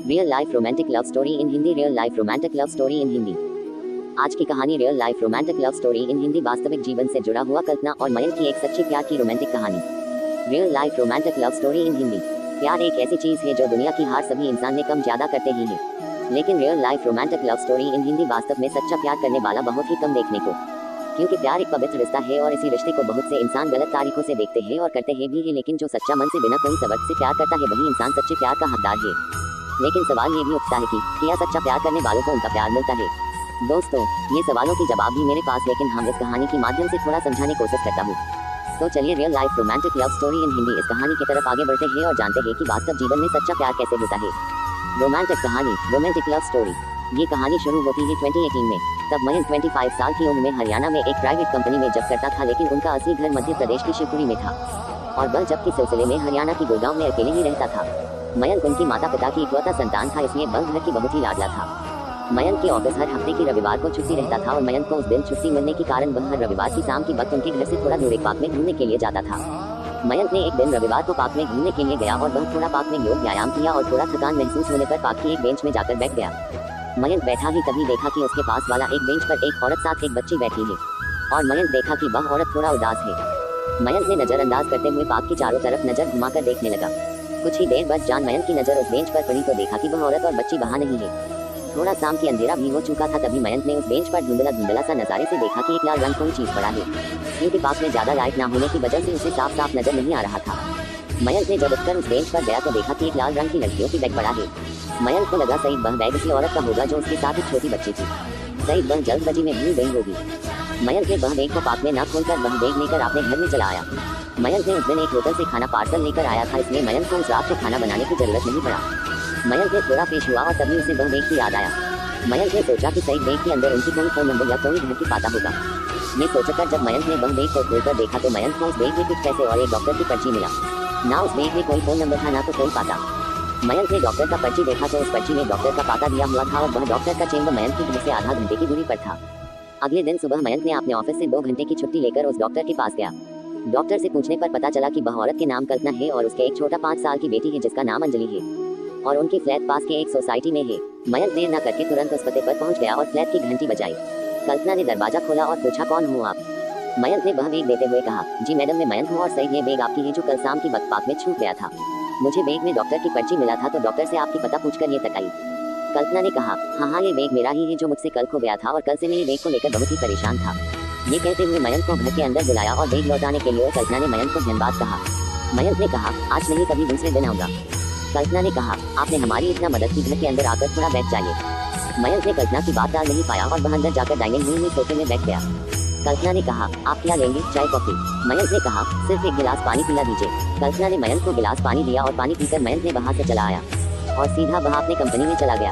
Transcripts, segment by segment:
Real life romantic love story in Hindi. Real life romantic love story in Hindi. आज की कहानी real life romantic love story in Hindi. वास्तविक जीवन से जुड़ा हुआ कल्पना और मयंक की एक सच्ची प्यार की रोमांटिक कहानी। Real life romantic love story in Hindi. प्यार एक ऐसी चीज है जो दुनिया की हर सभी इंसान ने कम ज्यादा करते ही है, लेकिन real life romantic love story in Hindi वास्तव में सच्चा प्यार करने वाला बहुत ही कम देखने को, क्योंकि प्यार एक पवित्र रिश्ता है और इसी रिश्ते को बहुत से इंसान गलत तारीखों से देखते हैं और करते हैं भी है। लेकिन जो सच्चा मन से बिना कोई सबक से प्यार करता है वही इंसान सच्चे प्यार का हकदार है। लेकिन सवाल ये भी उठता है कि क्या सच्चा प्यार करने वालों को उनका प्यार मिलता है? दोस्तों, ये सवालों की जवाब भी मेरे पास, लेकिन हम इस कहानी के माध्यम से थोड़ा समझाने की कोशिश करता हूँ। तो चलिए real life romantic love story in Hindi इस कहानी की तरफ आगे बढ़ते हैं और जानते हैं कि वास्तव जीवन में सच्चा प्यार कैसे होता है। रोमांटिक कहानी, रोमांटिक लव स्टोरी। ये कहानी शुरू होती है 2018 में। तब मयंक 25 साल की उम्र में हरियाणा में एक प्राइवेट कंपनी में जॉब करता था, लेकिन उनका असली घर मध्य प्रदेश की शिवपुरी में था और वह जॉब के सिलसिले में हरियाणा की गुड़गांव में अकेले ही रहता था। मयंक उनकी माता पिता की इकलौता संतान था, इसलिए वह घर की बहुत ही लाडला था। मयंक के ऑफिस हर हफ्ते की रविवार को छुट्टी रहता था और मयंक को उस दिन छुट्टी मिलने के कारण वह हर रविवार की शाम के वक्त उनके घर से थोड़ा दूर एक पार्क में घूमने के लिए जाता था। मयंक ने एक दिन रविवार को पार्क में घूमने के लिए गया और वह थोड़ा पार्क में योग व्यायाम किया और थोड़ा थकान महसूस होने पर पार्क की एक बेंच में जाकर बैठ गया। मयंक बैठा ही तभी देखा कि उसके पास वाला एक बेंच पर एक औरत साथ एक बच्ची बैठी है और मयंक देखा कि वह औरत थोड़ा उदास है। मयंक ने नजरअंदाज करते हुए पार्क की चारों तरफ नजर घुमाकर देखने लगा। कुछ ही देर बाद जान मयंक की नजर उस बेंच पर पड़ी तो देखा कि वह औरत और बच्ची वहां नहीं है। थोड़ा शाम की अंधेरा भी हो चुका था, तभी मयंक ने उस बेंच पर धुंधला सा नजारे से देखा कि एक लाल रंग कोई चीज पड़ा है, क्योंकि पास में ज्यादा लाइट ना होने की वजह से उसे साफ साफ नजर नहीं आ रहा था। मयंक ने जब उठकर उस बेंच पर गया तो देखा कि एक लाल रंग की लड़कियों की बैग पड़ा है। मयंक को लगा सही वह बैग उसी औरत का होगा जो उसके साथ एक छोटी बच्ची थी। सही वह जल्दबाजी में भूल गई होगी। मयंक ने वह बैग को पार्क में न खोलकर वह बैग लेकर अपने घर में चला आया। मयंक ने उस दिन एक होटल से खाना पार्सल लेकर आया था, इसलिए मयंक को उस रात को खाना बनाने की जरूरत नहीं पड़ा। मयंक ने थोड़ा पेश हुआ और तभी उसे वह बैग की याद आया। मयंक ने सोचा कि सही बैग के अंदर उनकी कोई फोन नंबर या कोई घर की पता होगा। ये सोचकर जब मयंक ने वह बैग को खोलकर देखा तो मयंक को उस बैग में कुछ पैसे और एक डॉक्टर की पर्ची मिला। ना उस बैग में कोई फोन नंबर था, ना तो कोई पता। मयंक ने डॉक्टर का पर्ची देखा तो उस पर्ची में डॉक्टर का पता दिया हुआ था और वह डॉक्टर का चेंबर मयंक के घर से आधा घंटे की दूरी पर था। अगले दिन सुबह मयंक ने अपने ऑफिस से 2 घंटे की छुट्टी लेकर उस डॉक्टर के पास गया। डॉक्टर से पूछने पर पता चला कि वह औरत के नाम कल्पना है और उसके एक छोटा 5 साल की बेटी है जिसका नाम अंजलि है और उनकी फ्लैट पास के एक सोसाइटी में है। मयंक देर न करके तुरंत उस पते पर पहुंच गया और फ्लैट की घंटी बजाई। कल्पना ने दरवाजा खोला और पूछा, कौन हो आप? मयंक ने वह बैग देते हुए कहा, जी मैडम, मैं मयंक हूँ और सही ये बैग आपकी है जो कल शाम की वक्त पार्क में छूट गया था। मुझे बैग में डॉक्टर की पर्ची मिला था तो डॉक्टर से आपकी पता पूछकर ये तक आई। कल्पना ने कहा, हाँ, ये बैग मेरा ही है जो मुझसे कल खो गया था और कल से मैं ये बैग को लेकर बहुत ही परेशान था। ये कहते हुए मयंक को घर के अंदर बुलाया और बैग लौटाने के लिए कल्पना ने मयंक को धन्यवाद कहा। मयंक ने कहा, आज नहीं कभी दूसरे दिन आऊंगा। कल्पना ने कहा, आपने हमारी इतना मदद की, घर के अंदर आकर थोड़ा बैठ जाइए। मयंक ने कल्पना की बात टाल नहीं पाया और वह अंदर जाकर डाइनिंग रूम में सोफे में बैठ गया। कल्पना ने कहा, आप क्या लेंगे, चाय कॉफी? मयंक ने कहा, सिर्फ एक गिलास पानी पिला दीजिए। कल्पना ने मयंक को गिलास पानी दिया और पानी पीकर मयंक ने वहां से चला आया और सीधा वह अपने कंपनी में चला गया।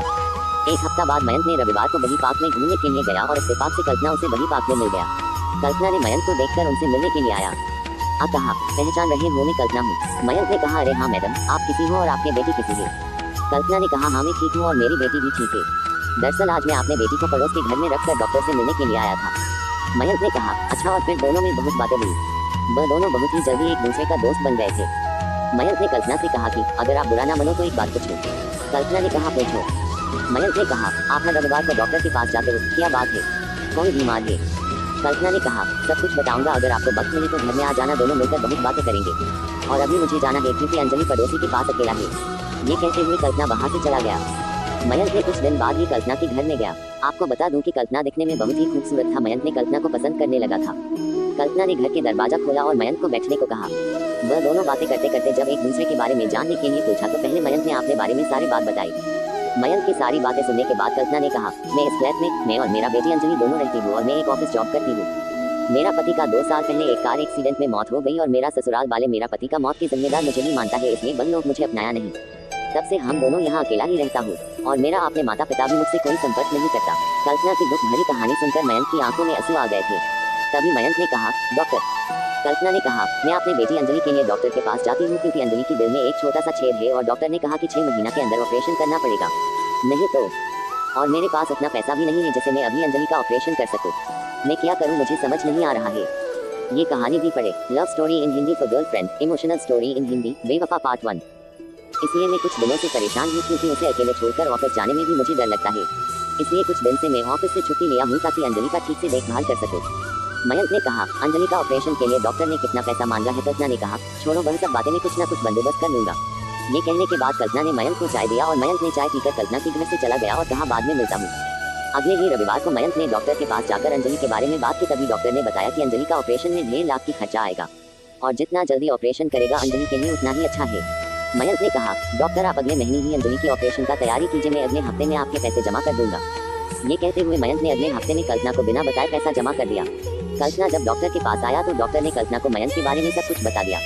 एक हफ्ता बाद मयंक ने रविवार को वही पार्क में घूमने के लिए गया और इत्तेफाक से कल्पना उसे वही पार्क में मिल गया। कल्पना ने मयंक को देखकर उनसे मिलने के लिए आया। आप कहा, पहचान रहे हो, मैं कल्पना हूँ। मयंक ने कहा, अरे हाँ मैडम, आप किसी हो और आपकी बेटी किसी है? कल्पना ने कहा, हाँ मैं ठीक हूँ और मेरी बेटी भी ठीक है। दरअसल आज मैं अपने बेटी को पड़ोस के घर में रखकर डॉक्टर से मिलने के लिए आया था। मयंक ने कहा, अच्छा, और फिर दोनों में बहुत बातें हुई? वह दोनों बहुत ही जल्दी एक दूसरे का दोस्त बन गए थे। मयंक ने कल्पना से कहा कि अगर आप बुरा ना मानो तो एक बात पूछूं। कल्पना ने कहा, पूछो। मयंक ने कहा, आप हर रविवार को डॉक्टर के पास जाते हो, क्या बात है, कौन बीमार है? कल्पना ने कहा, सब कुछ बताऊंगा, अगर आपको वक्त मिले तो घर में आ जाना, दोनों मिलकर बहुत बातें करेंगे। और अभी मुझे जाना है क्योंकि अंजलि पड़ोसी के पास अकेला है। ये कहते हुए कल्पना वहां से चला गया। मयंक ने कुछ दिन बाद ही कल्पना के घर में गया। आपको बता दूं कि कल्पना दिखने में बहुत ही खूबसूरत था। मयंक ने कल्पना को पसंद करने लगा था। कल्पना ने घर के दरवाजा खोला और मयंक को बैठने को कहा। वह दोनों बातें करते करते जब एक दूसरे के बारे में जानने के लिए पूछा तो पहले मयंक ने अपने बारे में सारी बात बताई। मयंक की सारी बातें सुनने के बाद कल्पना ने कहा, मैं इस फ्लैट में मैं और मेरा बेटी अंजलि दोनों रहती हूँ और मैं एक ऑफिस जॉब करती हूँ। मेरा पति का 2 साल पहले एक कार एक्सीडेंट में मौत हो गई और मेरा ससुराल वाले मेरा पति का मौत की जिम्मेदार मुझे ही मानता है, इसलिए वह लोग मुझे अपनाया नहीं। तब से हम दोनों यहाँ अकेला ही रहता हूँ और मेरा अपने माता पिता भी मुझसे कोई संपर्क नहीं करता। कल्पना की दुख भरी कहानी सुनकर मयंक की आंखों में आंसू आ गए थे। तभी मयंक ने कहा, डॉक्टर। कल्पना ने कहा, मैं अपनी बेटी अंजलि के लिए डॉक्टर के पास जाती हूँ क्योंकि अंजलि के दिल में एक छोटा सा छेद है और डॉक्टर ने कहा कि 6 महीना के अंदर ऑपरेशन करना पड़ेगा, नहीं तो। और मेरे पास उतना पैसा भी नहीं है जिसे मैं अभी अंजलि का ऑपरेशन कर सकूं। मैं क्या करूं, मुझे समझ नहीं आ रहा है। ये कहानी भी पढ़े, love story in Hindi for girlfriend, emotional story in Hindi, बेवफा पार्ट 1। इसलिए मैं कुछ दिनों से परेशान हूँ क्योंकि उसे अकेले छोड़कर ऑफिस जाने में भी मुझे डर लगता है। इसलिए कुछ दिन से मैं ऑफिस से छुट्टी लिया हूँ ताकि अंजलि का ठीक से देखभाल कर सकूँ। मयंक ने कहा, अंजलि का ऑपरेशन के लिए डॉक्टर ने कितना पैसा मांगा है? कल्पना ने कहा, छोड़ो वह सब बातें, मैं कुछ ना कुछ बंदोबस्त कर लूंगा। ये कहने के बाद कल्पना ने मयंक को चाय दिया और मयंक ने चाय पीकर कल्पना के घर से चला गया और कहा बाद में मिलता हूँ। अगले ही रविवार को मयंक ने डॉक्टर के पास जाकर अंजलि के बारे में बात की। तभी डॉक्टर ने बताया कि अंजलि का ऑपरेशन में 1.5 लाख की खर्चा आएगा और जितना जल्दी ऑपरेशन करेगा अंजलि के लिए उतना ही अच्छा है। मयंक ने कहा, डॉक्टर आप अगले महीने ही अंजलि की ऑपरेशन का तैयारी कीजिए, मैं अगले हफ्ते में आपके पैसे जमा कर दूंगा। ये कहते हुए मयंक ने अगले हफ्ते में कल्पना को बिना बताए पैसा जमा कर दिया। कल्पना जब डॉक्टर के पास आया तो डॉक्टर ने कल्पना को मयंक के बारे में सब कुछ बता दिया।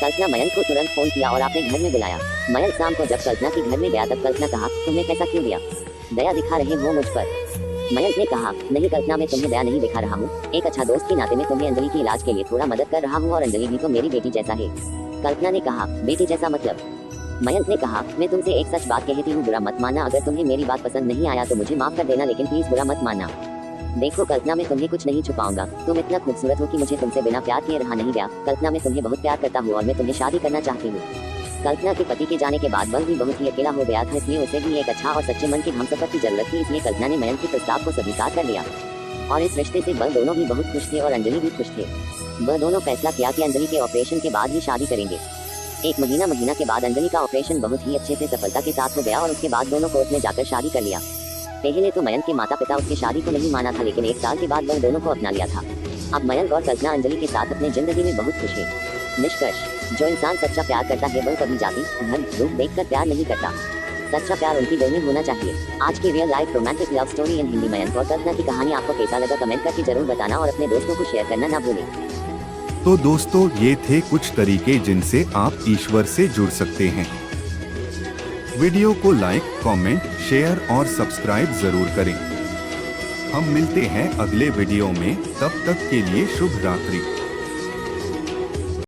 कल्पना मयंक को तुरंत फोन किया और अपने घर में बुलाया। मयंक शाम को जब कल्पना के घर में गया तब कल्पना कहा, तुमने पैसा क्यों दिया? दया दिखा रहे हो मुझ पर? मयंक ने कहा, नहीं कल्पना, मैं तुम्हें दया नहीं दिखा रहा हूँ। एक अच्छा दोस्त के नाते में तुम्हें अंजलि के इलाज के लिए थोड़ा मदद कर रहा हूँ और अंजलि भी तो मेरी बेटी जैसा है। कल्पना ने कहा, बेटी जैसा मतलब? मयंक ने कहा, मैं तुमसे एक सच बात कहती हूँ, बुरा मत मानना। अगर तुम्हें मेरी बात पसंद नहीं आया तो मुझे माफ कर देना, लेकिन प्लीज बुरा मत मानना। देखो कल्पना, मैं तुम्हें कुछ नहीं छुपाऊंगा। तुम इतना खूबसूरत हो कि मुझे तुमसे बिना प्यार किए रहा नहीं गया। कल्पना, मैं तुम्हें बहुत प्यार करता हूँ और मैं तुम्हें शादी करना चाहती हूँ। कल्पना के पति के जाने के बाद वह भी बहुत ही अकेला हो गया था, इसलिए उसे भी एक अच्छा और सच्चे मन के हमसफर की जरूरत थी। इसलिए कल्पना ने मयंक के प्रस्ताव को स्वीकार कर लिया और इस रिश्ते से वह दोनों भी बहुत खुश थे और अंजलि भी खुश थे। वह दोनों फैसला किया कि अंजलि के ऑपरेशन के बाद ही शादी करेंगे। एक महीना के बाद अंजलि का ऑपरेशन बहुत ही अच्छे से सफलता के साथ हो गया और उसके बाद दोनों कोर्ट में जाकर शादी कर लिया। पहले तो मयंक के माता पिता उसकी शादी को नहीं माना था, लेकिन 1 साल के बाद वह दोनों को अपना लिया था। अब मयंक और कल्पना अंजलि के साथ अपनी जिंदगी में बहुत खुश है। निष्कर्ष, जो इंसान सच्चा प्यार करता है वह कभी जाति, धर्म, रूप देखकर प्यार नहीं करता। सच्चा प्यार उनकी दिल में होना चाहिए। आज की real life romantic love story in Hindi Mayank और कल्पना की कहानी आपको कैसा लगा कमेंट करके जरूर बताना और अपने दोस्तों को शेयर करना ना भूलें। तो दोस्तों, ये थे कुछ तरीके जिनसे आप ईश्वर से जुड़ सकते हैं। वीडियो को लाइक, कमेंट, शेयर और सब्सक्राइब जरूर करें। हम मिलते हैं अगले वीडियो में, तब तक के लिए शुभ रात्रि।